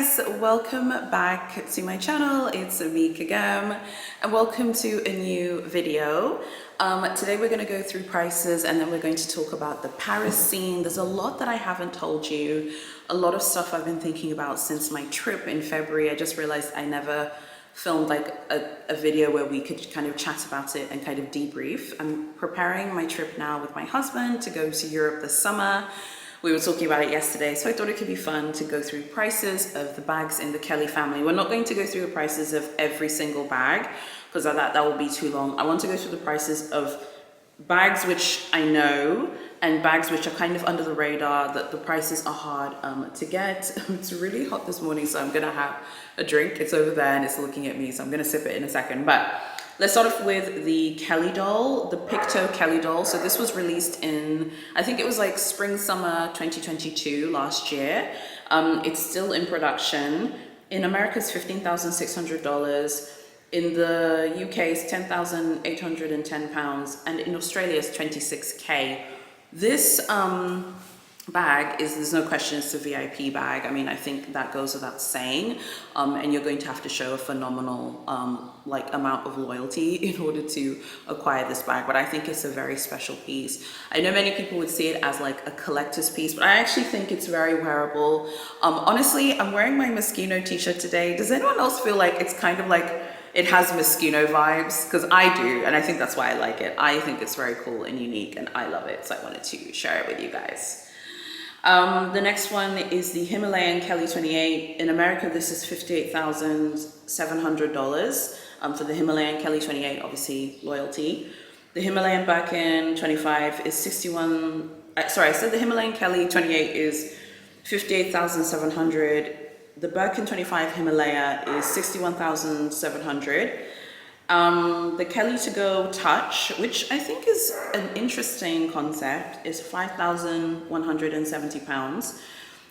guys, welcome back to my channel. It's me Kagam and welcome to a new video. Today we're going to go through prices and then we're going to talk about the Paris scene. There's a lot that I haven't told you, a lot of stuff I've been thinking about since my trip in February. I just realized I never filmed like a video where we could kind of chat about it and kind of debrief. I'm preparing my trip now with my husband to go to Europe this summer. We were talking about it yesterday, so I thought it could be fun to go through prices of the bags in the Kelly family. We're not going to go through the prices of every single bag because that will be too long. I want to go through the prices of bags which I know and bags which are kind of under the radar, that the prices are hard to get. It's really hot this morning, so I'm gonna have a drink. It's over there and it's looking at me, so I'm gonna sip it in a second. But let's start off with the Kelly doll, the Picto Kelly doll. So this was released in, I think it was like spring, summer 2022 last year. It's still in production. In America, it's $15,600. In the UK, it's £10,810. And in Australia, it's 26K. This bag is, there's no question, it's a VIP bag. I mean, I think that goes without saying. And you're going to have to show a phenomenal like amount of loyalty in order to acquire this bag. But I think it's a very special piece. I know many people would see it as like a collector's piece, but I actually think it's very wearable. Honestly, I'm wearing my Moschino t-shirt today. Does anyone else feel like it's kind of like, it has Moschino vibes? Because I do, and I think that's why I like it. I think it's very cool and unique, and I love it, so I wanted to share it with you guys. The next one is the Himalayan Kelly 28. In America, this is $58,700 for the Himalayan Kelly 28, obviously loyalty. The Himalayan Birkin 25 is the Himalayan Kelly 28 is $58,700. The Birkin 25 Himalaya is $61,700. The Kelly to Go Touch, which I think is an interesting concept, is £5,170.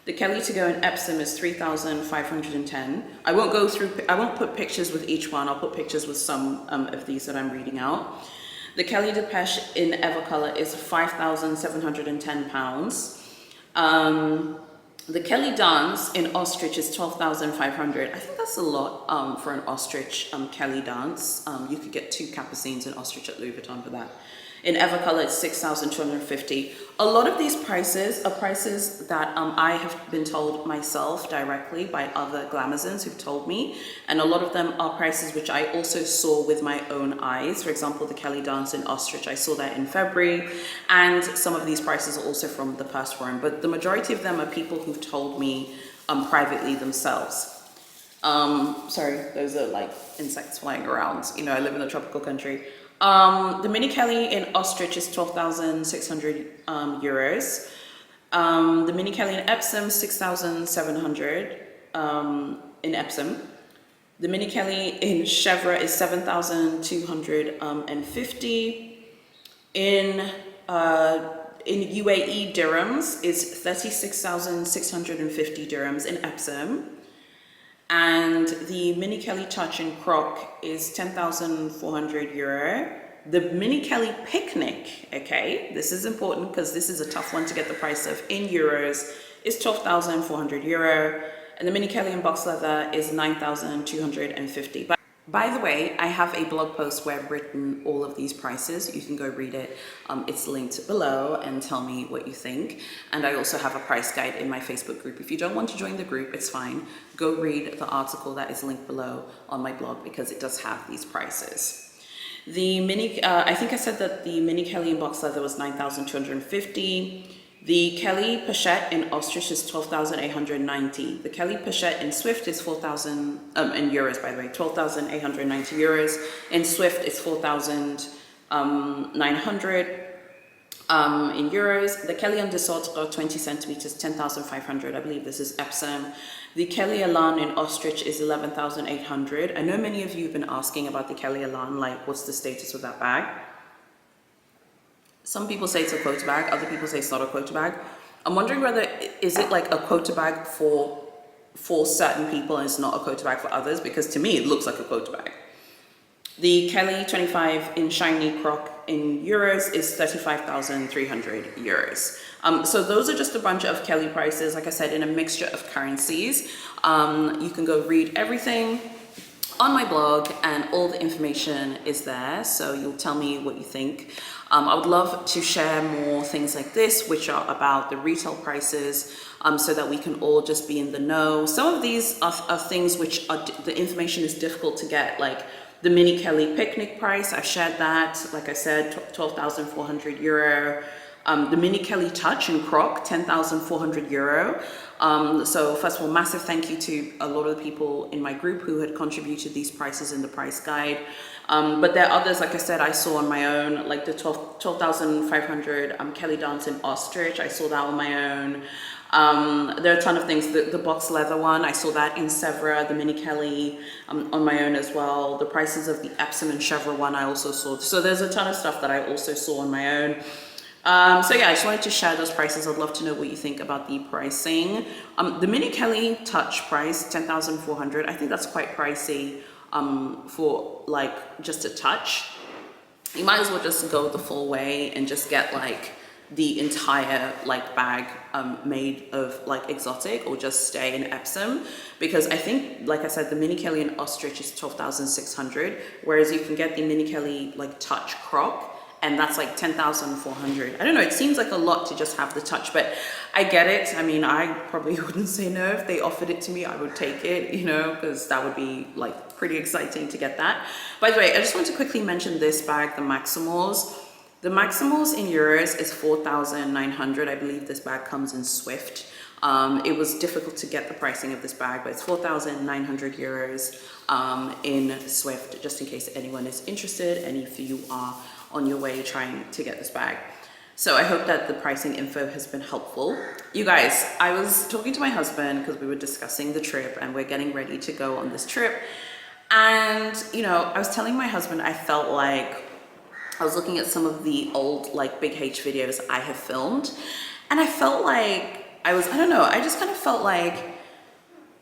The Kelly to Go in Epsom is $3,510. I won't put pictures with each one. I'll put pictures with some of these that I'm reading out. The Kelly Depeche in Evercolor is £5,710. The Kelly Danse in Ostrich is $12,500. I think that's a lot for an Ostrich Kelly Danse. You could get 2 Capucines in Ostrich at Louis Vuitton for that. In Evercolor, it's $6,250. A lot of these prices are prices that I have been told myself directly by other glamazons who've told me. And a lot of them are prices which I also saw with my own eyes. For example, the Kelly Danse in Ostrich, I saw that in February. And some of these prices are also from the purse forum. But the majority of them are people who've told me privately themselves. Sorry, those are like insects flying around. You know, I live in a tropical country. The Mini Kelly in Ostrich is 12,600 euros. The Mini Kelly in Epsom, 6,700 in Epsom. The Mini Kelly in Chèvre is 7,250. In UAE dirhams is 36,650 dirhams in Epsom. And the Mini Kelly Touch in Croc is 10,400 euro. The Mini Kelly Picnic, okay, this is important because this is a tough one to get the price of in euros, is 12,400 euro. And the Mini Kelly in Box Leather is 9,250. But by the way, I have a blog post where I've written all of these prices. You can go read it. It's linked below and tell me what you think. And I also have a price guide in my Facebook group. If you don't want to join the group, it's fine. Go read the article that is linked below on my blog because it does have these prices. The Mini, I think I said that the Mini Kelly in Box Leather was 9,250. The Kelly Pochette in Ostrich is 12,890. The Kelly Pochette in Swift is 4,000, in euros by the way, 12,890 euros. In Swift it's 4,900 in euros. The Kelly en Desautre 20 centimeters, 10,500. I believe this is Epsom. The Kelly Elan in Ostrich is 11,800. I know many of you have been asking about the Kelly Elan, like what's the status of that bag? Some people say it's a quota bag, other people say it's not a quota bag. I'm wondering whether, is it like a quota bag for certain people and it's not a quota bag for others? Because to me, it looks like a quota bag. The Kelly 25 in Shiny Croc in euros is 35,300 euros. So those are just a bunch of Kelly prices, like I said, in a mixture of currencies. You can go read everything on my blog and all the information is there, so you'll tell me what you think. I would love to share more things like this, which are about the retail prices, so that we can all just be in the know. Some of these are things which are, the information is difficult to get, like the mini Kelly picnic price. I shared that, like I said, 12,400 euro. The mini Kelly touch and croc, 10,400 euro. So first of all, massive thank you to a lot of the people in my group who had contributed these prices in the price guide. But there are others, like I said, I saw on my own, like the 12,500 Kelly Danse in ostrich. I saw that on my own. There are a ton of things. The box leather one, I saw that in Sevres, the mini Kelly on my own as well. The prices of the Epsom and Chevre one I also saw. So there's a ton of stuff that I also saw on my own. So yeah, I just wanted to share those prices. I'd love to know what you think about the pricing. The mini Kelly touch price, 10,400. I think that's quite pricey for like just a touch. You might as well just go the full way and just get like the entire like bag made of like exotic, or just stay in Epsom, because I think, like I said, the mini Kelly and ostrich is 12,600, whereas you can get the mini Kelly like touch croc, and that's like 10,400. I don't know, it seems like a lot to just have the touch, but I get it. I mean, I probably wouldn't say no. If they offered it to me, I would take it, you know, because that would be like pretty exciting to get that. By the way, I just want to quickly mention this bag, the Maximals. The Maximals in euros is 4,900. I believe this bag comes in Swift. It was difficult to get the pricing of this bag, but it's 4,900 euros in Swift, just in case anyone is interested and if you are on your way trying to get this bag. So I hope that the pricing info has been helpful. You guys, I was talking to my husband because we were discussing the trip and we're getting ready to go on this trip. And, you know, I was telling my husband, I felt like I was looking at some of the old like Big H videos I have filmed, and I felt like I don't know, I just kind of felt like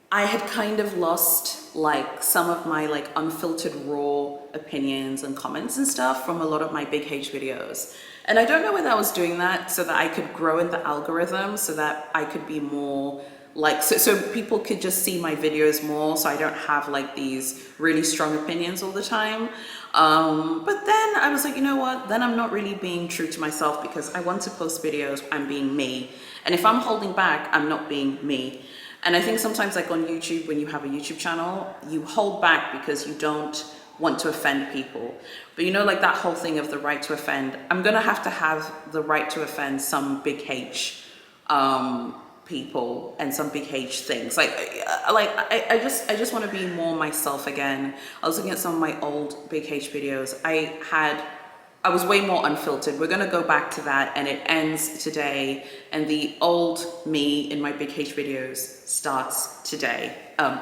I had kind of lost like some of my like unfiltered raw opinions and comments and stuff from a lot of my Big H videos. And I don't know whether I was doing that so that I could grow in the algorithm, so that I could be more like, so people could just see my videos more, so I don't have like these really strong opinions all the time. But then I was like, you know what, then I'm not really being true to myself, because I want to post videos, I'm being me. And if I'm holding back, I'm not being me. And I think sometimes, like on YouTube, when you have a YouTube channel, you hold back because you don't want to offend people. But you know, like that whole thing of the right to offend, I'm gonna have the right to offend some Big H people and some Big H things. I just want to be more myself again. I was looking at some of my old Big H videos. I was way more unfiltered. We're gonna go back to that, and it ends today, and the old me in my Big H videos starts today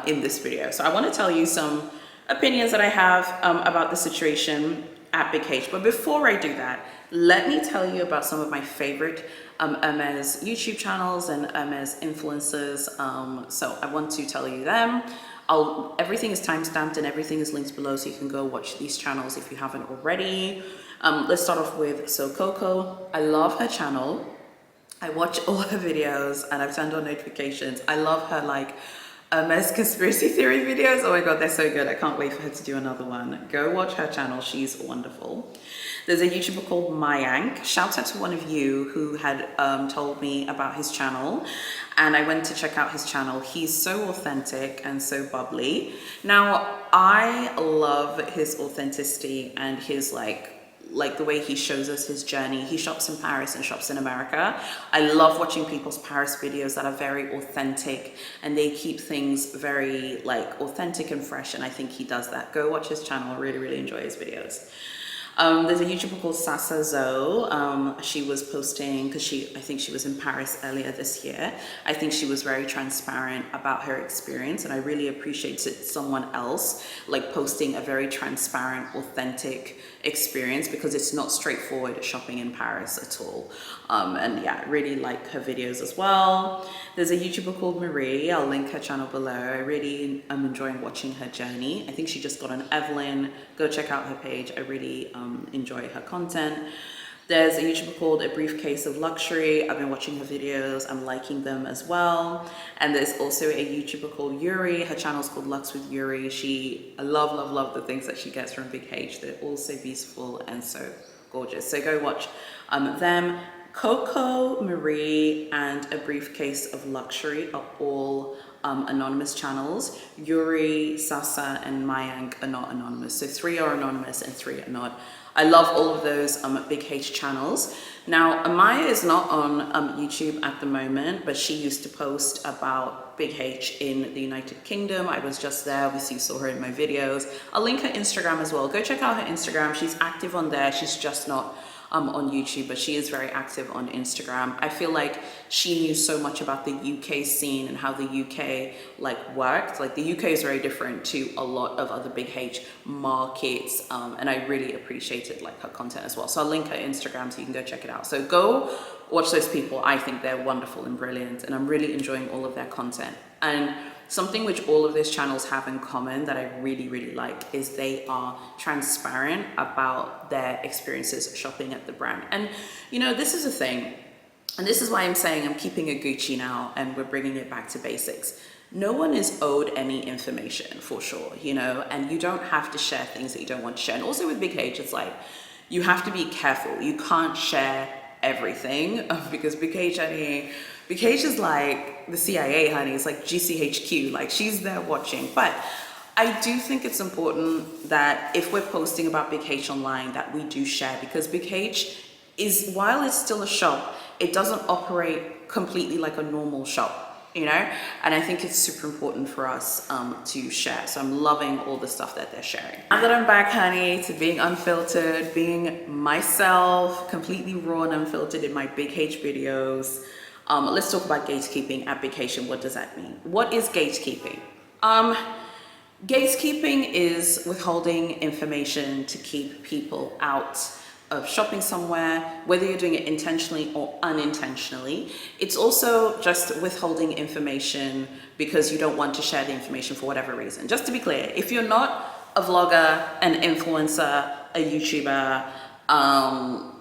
in this video. So I want to tell you some opinions that I have about the situation at Big H. But before I do that, let me tell you about some of my favorite Hermes YouTube channels and Hermes influencers. So I want to tell you them. Everything is timestamped and everything is linked below, so you can go watch these channels if you haven't already. Let's start off with So Coco. I love her channel. I watch all her videos and I've turned on notifications. I love her like Hermes conspiracy theory videos. Oh my god, they're so good. I can't wait for her to do another one. Go watch her channel, she's wonderful. There's a YouTuber called Mayank. Shout out to one of you who had told me about his channel, and I went to check out his channel. He's so authentic and so bubbly. Now, I love his authenticity and his like the way he shows us his journey. He shops in Paris and shops in America. I love watching people's Paris videos that are very authentic, and they keep things very like authentic and fresh, and I think he does that. Go watch his channel. I really, really enjoy his videos. There's a YouTuber called Sasa Zoe. She was posting, because I think she was in Paris earlier this year. I think she was very transparent about her experience, and I really appreciated someone else like posting a very transparent, authentic experience, because it's not straightforward shopping in Paris at all. And yeah, I really like her videos as well. There's a YouTuber called Marie. I'll link her channel below. I really am enjoying watching her journey. I think she just got an Evelyn. Go check out her page. I really enjoy her content. There's a YouTuber called A Briefcase of Luxury. I've been watching her videos. I'm liking them as well. And there's also a YouTuber called Yuri. Her channel's called Luxe with Yuri. I love the things that she gets from Big H. They're all so beautiful and so gorgeous. So go watch them. Coco, Marie, and A Briefcase of Luxury are all anonymous channels. Yuri, Sasa, and Mayank are not anonymous. So 3 are anonymous and 3 are not. I love all of those Big H channels. Now, Amaya is not on YouTube at the moment, but she used to post about Big H in the United Kingdom. I was just there. Obviously, you saw her in my videos. I'll link her Instagram as well. Go check out her Instagram. She's active on there. She's just not on YouTube, but she is very active on Instagram. I feel like she knew so much about the UK scene and how the UK worked. Like the UK is very different to a lot of other Big H markets, and I really appreciated her content as well. So I'll link her Instagram so you can go check it out. So go watch those people. I think they're wonderful and brilliant, and I'm really enjoying all of their content. And something which all of these channels have in common that I really like is they are transparent about their experiences shopping at the brand. And this is a thing, and this is why I'm saying I'm keeping a Gucci now and we're bringing it back to basics. No one is owed any information, for sure, and you don't have to share things that you don't want to share. And also with Big H, it's you have to be careful. You can't share everything because Big H is like the CIA, honey. It's like GCHQ, she's there watching. But I do think it's important that if we're posting about Big H online, that we do share, because Big H is, while it's still a shop, it doesn't operate completely like a normal shop, and I think it's super important for us to share. So I'm loving all the stuff that they're sharing. Now that I'm back, honey, to being unfiltered, being myself, completely raw and unfiltered in my Big H videos, let's talk about gatekeeping at Big H and what does that mean? What is gatekeeping? Gatekeeping is withholding information to keep people out of shopping somewhere, whether you're doing it intentionally or unintentionally. It's also just withholding information because you don't want to share the information for whatever reason. Just to be clear, if you're not a vlogger, an influencer, a YouTuber, I'm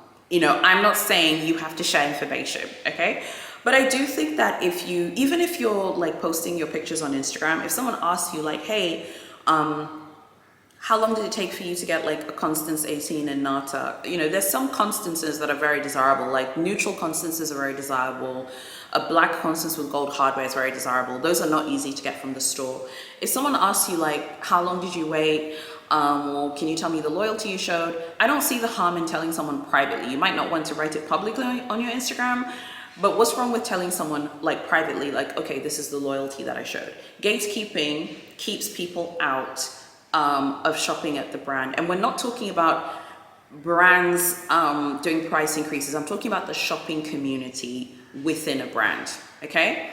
not saying you have to share information, okay? But I do think that even if you're posting your pictures on Instagram, if someone asks you hey, how long did it take for you to get a Constance 18 in Nata? There's some Constances that are very desirable, neutral Constances are very desirable. A black Constance with gold hardware is very desirable. Those are not easy to get from the store. If someone asks you how long did you wait? Or can you tell me the loyalty you showed? I don't see the harm in telling someone privately. You might not want to write it publicly on your Instagram, but what's wrong with telling someone privately, okay, this is the loyalty that I showed? Gatekeeping keeps people out of shopping at the brand. And we're not talking about brands doing price increases. I'm talking about the shopping community within a brand, okay?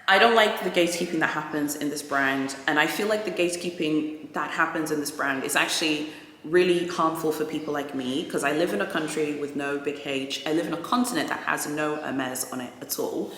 I don't like the gatekeeping that happens in this brand, and I feel like the gatekeeping that happens in this brand is actually really harmful for people like me, because I live in a country with no Big H. I live in a continent that has no Hermes on it at all.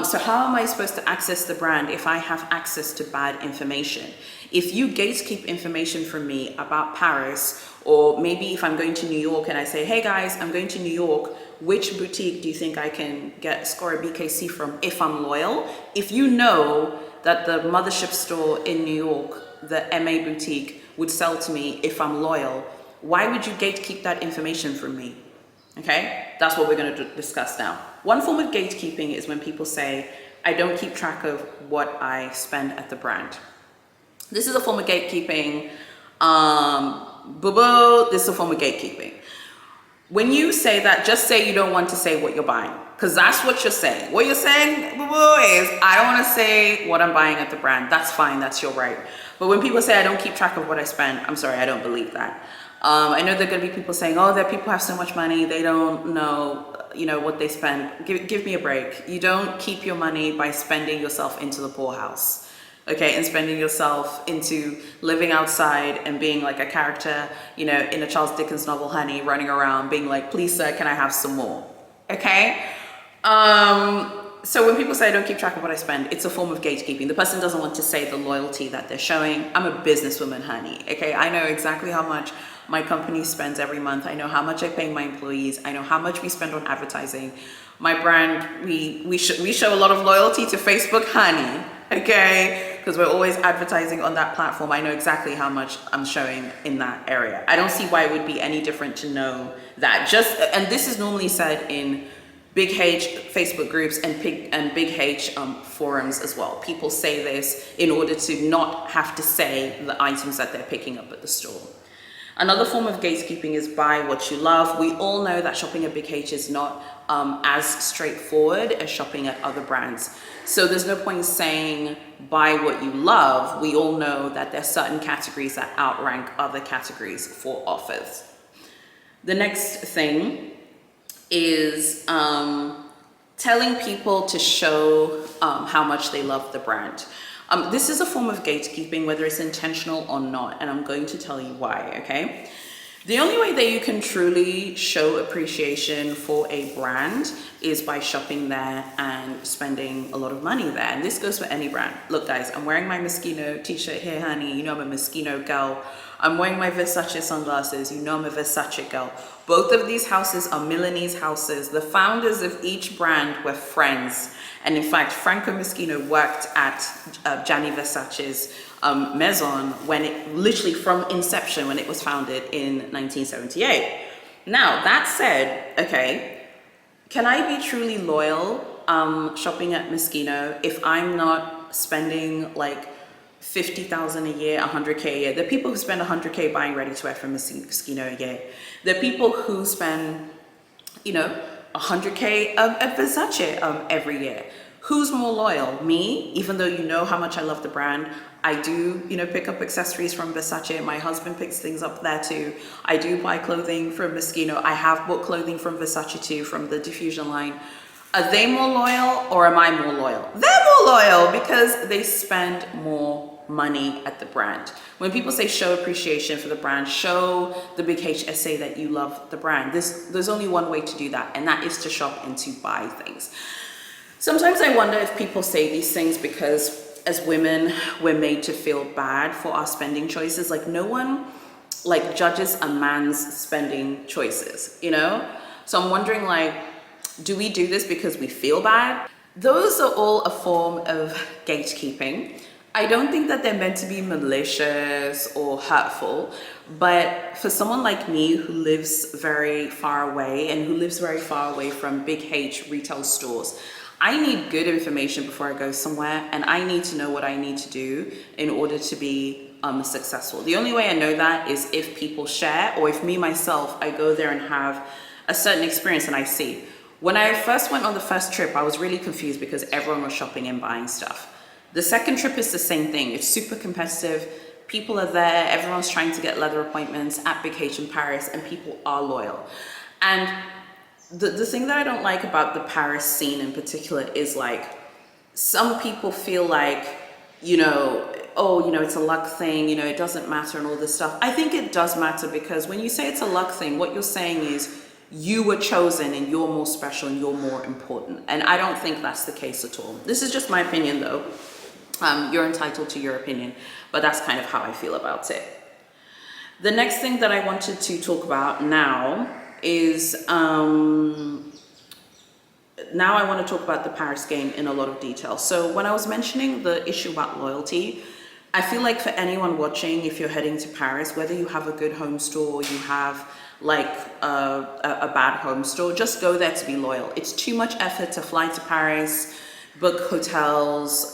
So how am I supposed to access the brand if I have access to bad information? If you gatekeep information from me about Paris, or maybe if I'm going to New York and I say, hey guys, I'm going to New York, which boutique do you think I can score a BKC from if I'm loyal? If you know that the mothership store in New York, the MA boutique, would sell to me if I'm loyal, why would you gatekeep that information from me? Okay, that's what we're going to discuss now. One form of gatekeeping is when people say, I don't keep track of what I spend at the brand. This is a form of gatekeeping. This is a form of gatekeeping. When you say that, just say you don't want to say what you're buying, because that's what you're saying. What you're saying, boo-boo, is I don't want to say what I'm buying at the brand. That's fine, that's your right. But when people say I don't keep track of what I spend, I'm sorry, I don't believe that. I know there are going to be people saying, oh, that people have so much money, they don't know, what they spend. Give me a break. You don't keep your money by spending yourself into the poorhouse, okay, and spending yourself into living outside and being like a character, in a Charles Dickens novel, honey, running around being like, please sir, can I have some more, okay? So when people say I don't keep track of what I spend, it's a form of gatekeeping. The person doesn't want to say the loyalty that they're showing. I'm a businesswoman, honey, okay? I know exactly how much my company spends every month. I know how much I pay my employees. I know how much we spend on advertising. My brand, we show a lot of loyalty to Facebook, honey, okay? Because we're always advertising on that platform. I know exactly how much I'm showing in that area. I don't see why it would be any different to know that. And this is normally said in Big H Facebook groups and Big H forums as well. People say this in order to not have to say the items that they're picking up at the store. Another form of gatekeeping is buy what you love. We all know that shopping at Big H is not as straightforward as shopping at other brands. So there's no point saying buy what you love. We all know that there's certain categories that outrank other categories for offers. The next thing is telling people to show how much they love the brand. This is a form of gatekeeping, whether it's intentional or not, and I'm going to tell you why, okay? The only way that you can truly show appreciation for a brand is by shopping there and spending a lot of money there. And this goes for any brand. Look, guys, I'm wearing my Moschino t-shirt here, honey. You know I'm a Moschino girl. I'm wearing my Versace sunglasses. You know I'm a Versace girl. Both of these houses are Milanese houses. The founders of each brand were friends. And in fact, Franco Moschino worked at Gianni Versace's Maison when it literally from inception, when it was founded in 1978. Now, that said, okay, can I be truly loyal shopping at Moschino if I'm not spending like 50,000 a year, 100K a year? There are people who spend 100K buying ready-to-wear from Moschino a year. There are people who spend, you know, 100K at Versace every year. Who's more loyal? Me, even though you know how much I love the brand. I do, you know, pick up accessories from Versace. My husband picks things up there too. I do buy clothing from Moschino. I have bought clothing from Versace too, from the Diffusion line. Are they more loyal or am I more loyal? They're more loyal because they spend more money at the brand. When people say show appreciation for the brand, show the Big HSA that you love the brand. There's only one way to do that, and that is to shop and to buy things. Sometimes I wonder if people say these things because as women, we're made to feel bad for our spending choices. Like no one like judges a man's spending choices, you know? So I'm wondering, like, do we do this because we feel bad? Those are all a form of gatekeeping. I don't think that they're meant to be malicious or hurtful, but for someone like me who lives very far away and who lives very far away from Big H retail stores, I need good information before I go somewhere, and I need to know what I need to do in order to be successful. The only way I know that is if people share, or if me myself, I go there and have a certain experience and I see. When I first went on the first trip, I was really confused because everyone was shopping and buying stuff. The second trip is the same thing. It's super competitive. People are there. Everyone's trying to get leather appointments at Big H in Paris, and people are loyal. And the thing that I don't like about the Paris scene in particular is like, some people feel like, you know, oh, you know, it's a luck thing, you know, it doesn't matter and all this stuff. I think it does matter, because when you say it's a luck thing, what you're saying is you were chosen and you're more special and you're more important. And I don't think that's the case at all. This is just my opinion though. You're entitled to your opinion, but that's kind of how I feel about it. The next thing that I wanted to talk about now is, now I want to talk about the Paris game in a lot of detail. So when I was mentioning the issue about loyalty, I feel like for anyone watching, if you're heading to Paris, whether you have a good home store or you have like a bad home store, just go there to be loyal. It's too much effort to fly to Paris, book hotels,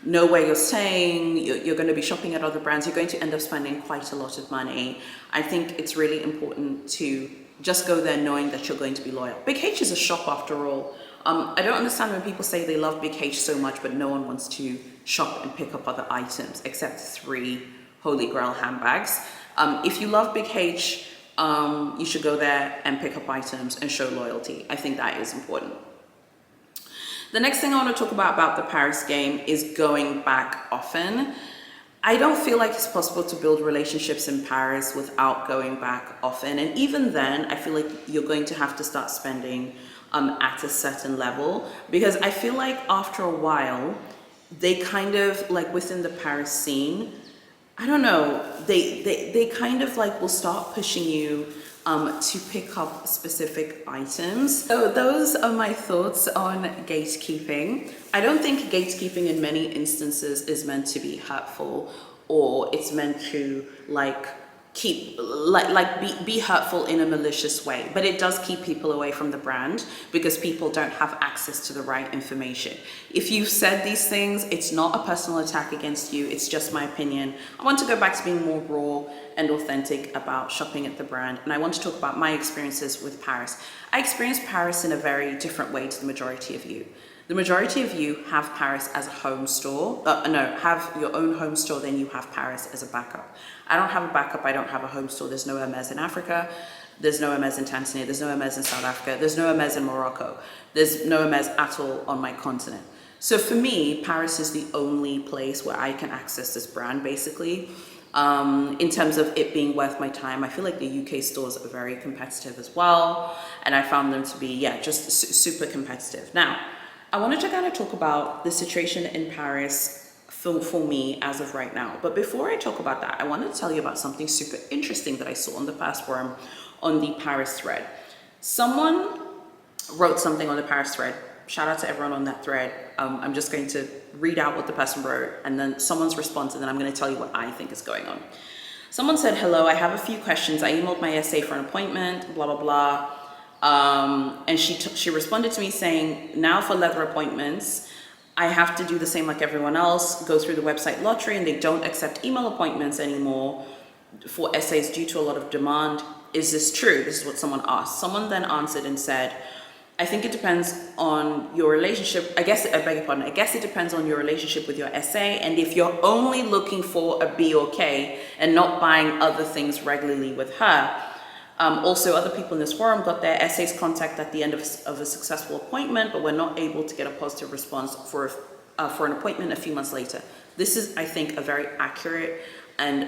know where you're staying, you're going to be shopping at other brands, you're going to end up spending quite a lot of money. I think it's really important to just go there knowing that you're going to be loyal. Big H is a shop after all. I don't understand when people say they love Big H so much, but no one wants to shop and pick up other items except 3 Holy Grail handbags. If you love Big H, you should go there and pick up items and show loyalty. I think that is important. The next thing I want to talk about the Paris game is going back often. I don't feel like it's possible to build relationships in Paris without going back often. And even then, I feel like you're going to have to start spending at a certain level, because I feel like after a while, they kind of, like within the Paris scene, I don't know, they kind of like will start pushing you to pick up specific items. So those are my thoughts on gatekeeping. I don't think gatekeeping in many instances is meant to be hurtful, or it's meant to like be hurtful in a malicious way, but it does keep people away from the brand because people don't have access to the right information. If you've said these things, it's not a personal attack against you, it's just my opinion. I want to go back to being more raw and authentic about shopping at the brand, and I want to talk about my experiences with Paris. I experienced Paris in a very different way to the majority of you. The majority of you have Paris as a home store. Have your own home store, then you have Paris as a backup. I don't have a backup, I don't have a home store. There's no Hermes in Africa, there's no Hermes in Tanzania, there's no Hermes in South Africa, there's no Hermes in Morocco, there's no Hermes at all on my continent. So for me, Paris is the only place where I can access this brand, basically. In terms of it being worth my time. I feel like the UK stores are very competitive as well, and I found them to be, just super competitive. Now, I wanted to kind of talk about the situation in Paris for me as of right now. But before I talk about that, I wanted to tell you about something super interesting that I saw on the Paris forum on the Paris thread. Someone wrote something on the Paris thread. Shout out to everyone on that thread. I'm just going to read out what the person wrote and then someone's response, and then I'm going to tell you what I think is going on. Someone said, "Hello, I have a few questions. I emailed my SA for an appointment, blah, blah, blah." And she responded to me saying, "Now for leather appointments, I have to do the same like everyone else, go through the website lottery, and they don't accept email appointments anymore for SAs due to a lot of demand. Is this true?" This is what someone asked. Someone then answered and said, "I think it depends on your relationship. I guess it depends on your relationship with your SA, and if you're only looking for a B or K and not buying other things regularly with her." Also, other people in this forum got their SA's contact at the end of a successful appointment, but were not able to get a positive response for an appointment a few months later. This is, I think, a very accurate and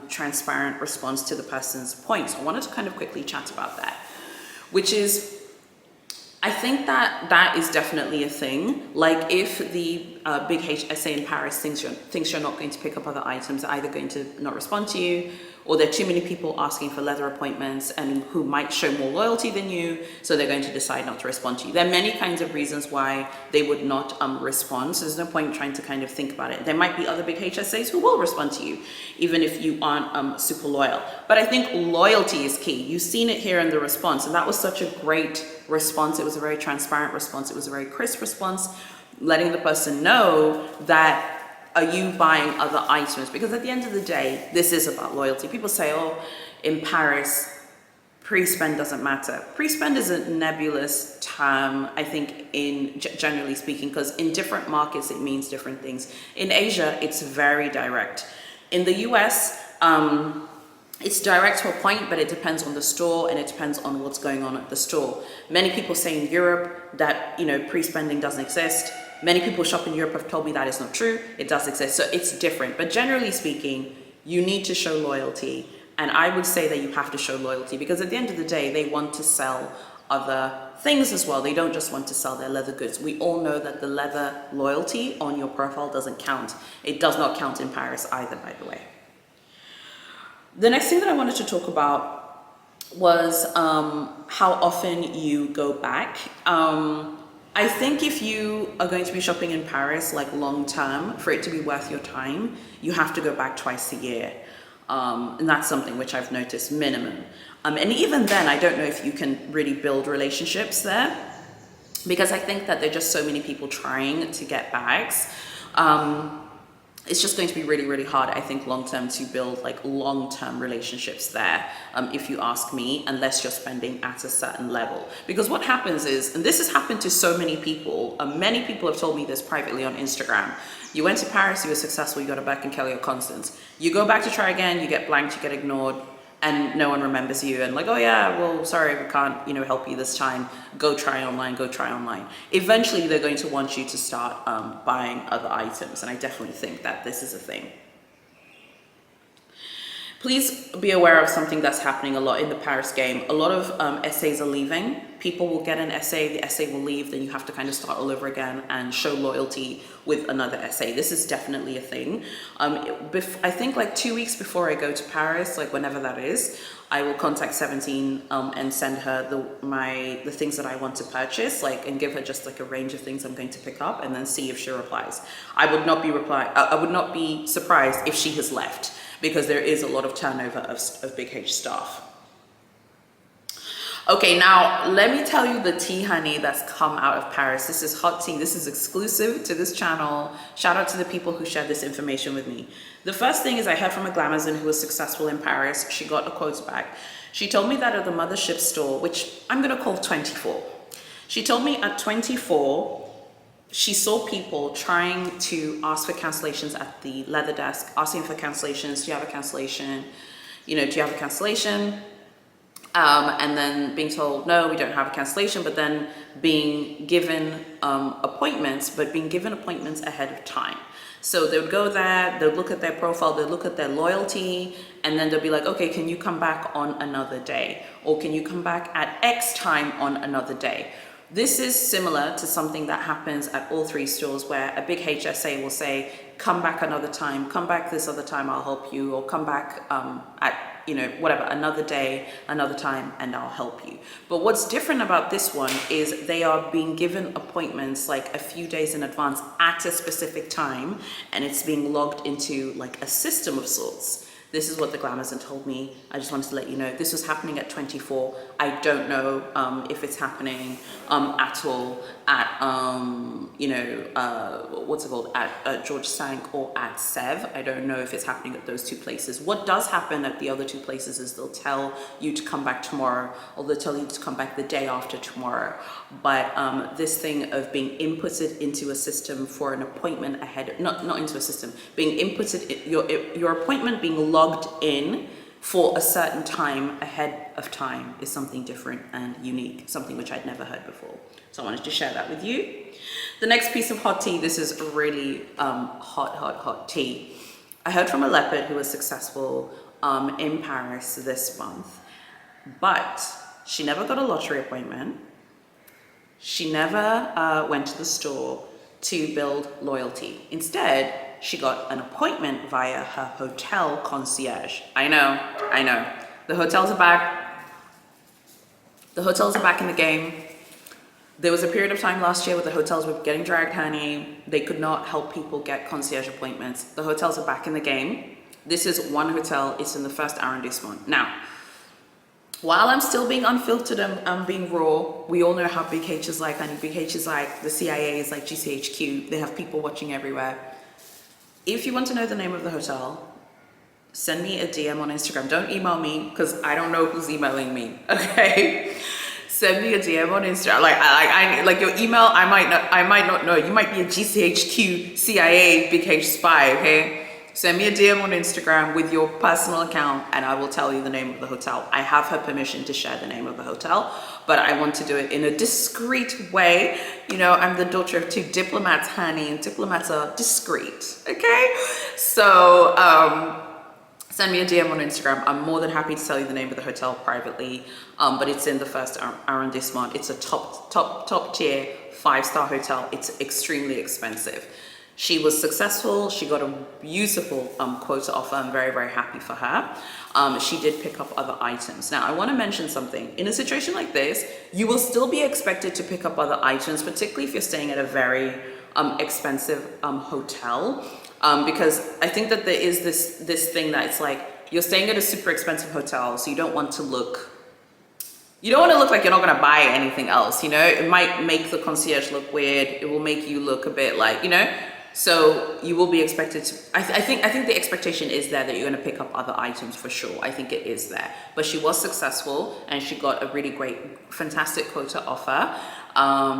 transparent response to the person's point. So I wanted to kind of quickly chat about that, which is, I think that is definitely a thing. Like if the big HSA in Paris thinks you're not going to pick up other items, they're either going to not respond to you, or there are too many people asking for leather appointments and who might show more loyalty than you, so they're going to decide not to respond to you. There are many kinds of reasons why they would not respond, so there's no point trying to kind of think about it. There might be other big HSAs who will respond to you, even if you aren't super loyal. But I think loyalty is key. You've seen it here in the response, and that was such a great response. It was a very transparent response. It was a very crisp response, letting the person know that, are you buying other items? Because at the end of the day, this is about loyalty. People say, oh, in Paris, pre-spend doesn't matter. Pre-spend is a nebulous term, I think, generally speaking, because in different markets, it means different things. In Asia, it's very direct. In the US, it's direct to a point, but it depends on the store and it depends on what's going on at the store. Many people say in Europe that, pre-spending doesn't exist. Many people shop in Europe have told me that is not true. It does exist, so it's different. But generally speaking, you need to show loyalty. And I would say that you have to show loyalty because at the end of the day, they want to sell other things as well. They don't just want to sell their leather goods. We all know that the leather loyalty on your profile doesn't count. It does not count in Paris either, by the way. The next thing that I wanted to talk about was how often you go back. I think if you are going to be shopping in Paris like long term, for it to be worth your time, you have to go back twice a year. And that's something which I've noticed minimum. And even then, I don't know if you can really build relationships there because I think that there are just so many people trying to get bags. It's just going to be really, really hard, I think, long-term to build like long-term relationships there, if you ask me, unless you're spending at a certain level. Because what happens is, and this has happened to so many people have told me this privately on Instagram. You went to Paris, you were successful, you got a bag in Kelly or Constance. You go back to try again, you get blanked, you get ignored, and no one remembers you, and like, oh yeah, well, sorry, we can't, help you this time. Go try online, go try online. Eventually, they're going to want you to start buying other items, and I definitely think that this is a thing. Please be aware of something that's happening a lot in the Paris game. A lot of essays are leaving. People will get an essay, the essay will leave, then you have to kind of start all over again and show loyalty with another essay. This is definitely a thing. I think like 2 weeks before I go to Paris, like whenever that is, I will contact 17 and send her the things that I want to purchase, like, and give her just like a range of things I'm going to pick up, and then see if she replies. I would not be surprised if she has left, because there is a lot of turnover of Big H staff. Okay, now let me tell you the tea, honey, that's come out of Paris. This is hot tea. This is exclusive to this channel. Shout out to the people who shared this information with me. The first thing is, I heard from a Glamazon who was successful in Paris. She got a quote back. She told me that at the mothership store, which I'm gonna call 24. She told me at 24, she saw people trying to ask for cancellations at the leather desk, asking for cancellations. Do you have a cancellation? You know, do you have a cancellation? And then being told, no, we don't have a cancellation, but then being given appointments, but being given appointments ahead of time. So they would go there, they'll look at their profile, they'll look at their loyalty, and then they'll be like, okay, can you come back on another day? Or can you come back at X time on another day? This is similar to something that happens at all three stores, where a big HSA will say, come back another time, come back this other time, I'll help you, or come back at, you know, whatever, another day, another time, and I'll help you. But what's different about this one is they are being given appointments like a few days in advance at a specific time, and it's being logged into like a system of sorts. This is what the Glamazon told me. I just wanted to let you know this was happening at 24. I don't know if it's happening at all at you know, what's it called, at George Sank or at Sev. I don't know if it's happening at those two places. What does happen at the other two places is they'll tell you to come back tomorrow, or they'll tell you to come back the day after tomorrow. But this thing of being inputted into a system for an appointment ahead, not into a system, being inputted, your appointment being logged in for a certain time ahead of time is something different and unique, something which I'd never heard before. So I wanted to share that with you. The next piece of hot tea, this is really hot tea. I heard from a leopard who was successful in Paris this month, but she never got a lottery appointment. She never went to the store to build loyalty. Instead, she got an appointment via her hotel concierge. I know. The hotels are back. The hotels are back in the game. There was a period of time last year where the hotels were getting dragged, honey. They could not help people get concierge appointments. The hotels are back in the game. This is one hotel. It's in the first arrondissement. Now, while I'm still being unfiltered and being raw, we all know how Big H is like, honey. Big H is like the CIA, is like GCHQ. They have people watching everywhere. If you want to know the name of the hotel, send me a DM on Instagram. Don't email me, because I don't know who's emailing me, okay? Send me a DM on Instagram. Like your email, I might not know. You might be a GCHQ, CIA, Big H spy, okay? Send me a DM on Instagram with your personal account, and I will tell you the name of the hotel. I have her permission to share the name of the hotel, but I want to do it in a discreet way. You know, I'm the daughter of two diplomats, honey, and diplomats are discreet, okay? So send me a DM on Instagram. I'm more than happy to tell you the name of the hotel privately, but it's in the first arrondissement. It's a top tier 5-star hotel. It's extremely expensive. She was successful. She got a beautiful quota offer. I'm very, very happy for her. She did pick up other items. Now, I want to mention something. In a situation like this, you will still be expected to pick up other items, particularly if you're staying at a very expensive hotel, because I think that there is this thing that it's like you're staying at a super expensive hotel, so you don't want to look like you're not going to buy anything else, you know? It might make the concierge look weird. It will make you look a bit like, you know? So you will be expected to, I think the expectation is there that you're going to pick up other items for sure. I think it is there. But she was successful, and she got a really great, fantastic quota offer.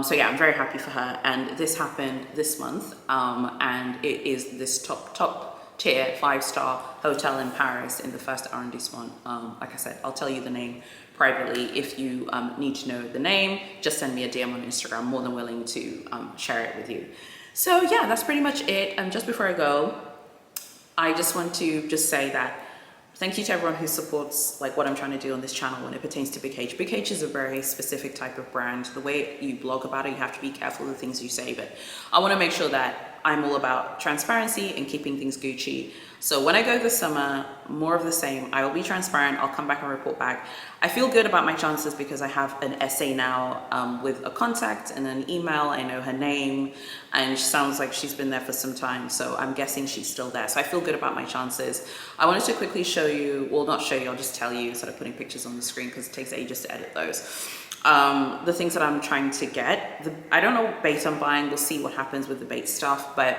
So yeah, I'm very happy for her. And this happened this month. And it is this top tier 5-star hotel in Paris in the first arrondissement. Like I said, I'll tell you the name privately. If you need to know the name, just send me a DM on Instagram. I'm more than willing to share it with you. So yeah, that's pretty much it. And just before I go, I just want to say that thank you to everyone who supports like what I'm trying to do on this channel when it pertains to Big H. Big H is a very specific type of brand. The way you blog about it, you have to be careful of the things you say, but I want to make sure that I'm all about transparency and keeping things Gucci. So when I go this summer, more of the same. I will be transparent. I'll come back and report back. I feel good about my chances because I have an essay now with a contact and an email. I know her name and she sounds like she's been there for some time. So I'm guessing she's still there. So I feel good about my chances. I wanted to quickly show you, well, not show you, I'll just tell you instead of putting pictures on the screen because it takes ages to edit those. The things that I'm trying to get. I don't know what bait I'm buying. We'll see what happens with the bait stuff, but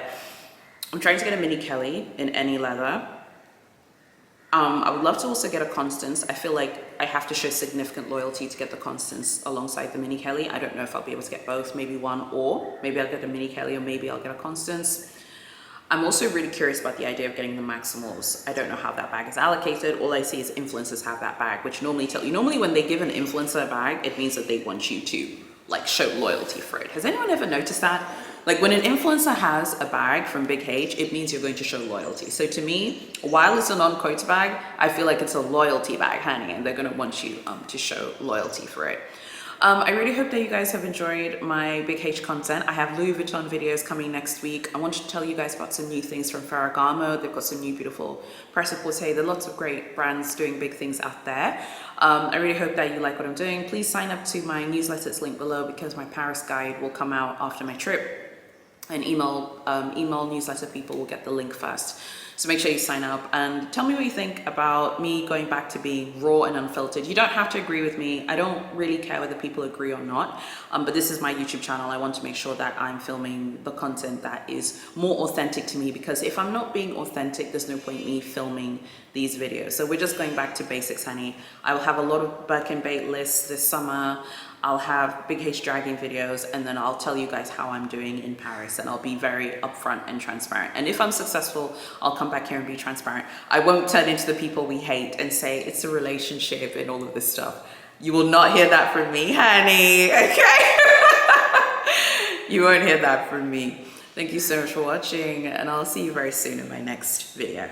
I'm trying to get a mini Kelly in any leather. I would love to also get a Constance. I feel like I have to show significant loyalty to get the Constance alongside the mini Kelly. I don't know if I'll be able to get both, maybe one, or maybe I'll get a mini Kelly or maybe I'll get a Constance. I'm also really curious about the idea of getting the Maximals. I don't know how that bag is allocated. All I see is influencers have that bag, which normally tell you, normally when they give an influencer a bag, it means that they want you to like show loyalty for it. Has anyone ever noticed that? Like when an influencer has a bag from Big H, it means you're going to show loyalty. So to me, while it's a non-quota bag, I feel like it's a loyalty bag, honey, and they're gonna want you to show loyalty for it. I really hope that you guys have enjoyed my Big H content. I have Louis Vuitton videos coming next week. I wanted to tell you guys about some new things from Ferragamo. They've got some new beautiful prêt-à-porter. There are lots of great brands doing big things out there. I really hope that you like what I'm doing. Please sign up to my newsletter. It's linked below because my Paris guide will come out after my trip. And email newsletter people will get the link first. So make sure you sign up and tell me what you think about me going back to being raw and unfiltered. You don't have to agree with me. I don't really care whether people agree or not, but this is my YouTube channel. I want to make sure that I'm filming the content that is more authentic to me, because if I'm not being authentic, there's no point me filming these videos. So we're just going back to basics, honey. I will have a lot of Birkin bait lists this summer. I'll have Big H dragging videos, and then I'll tell you guys how I'm doing in Paris, and I'll be very upfront and transparent. And if I'm successful, I'll come back here and be transparent. I won't turn into the people we hate and say it's a relationship and all of this stuff. You will not hear that from me, honey, okay? You won't hear that from me. Thank you so much for watching, and I'll see you very soon in my next video.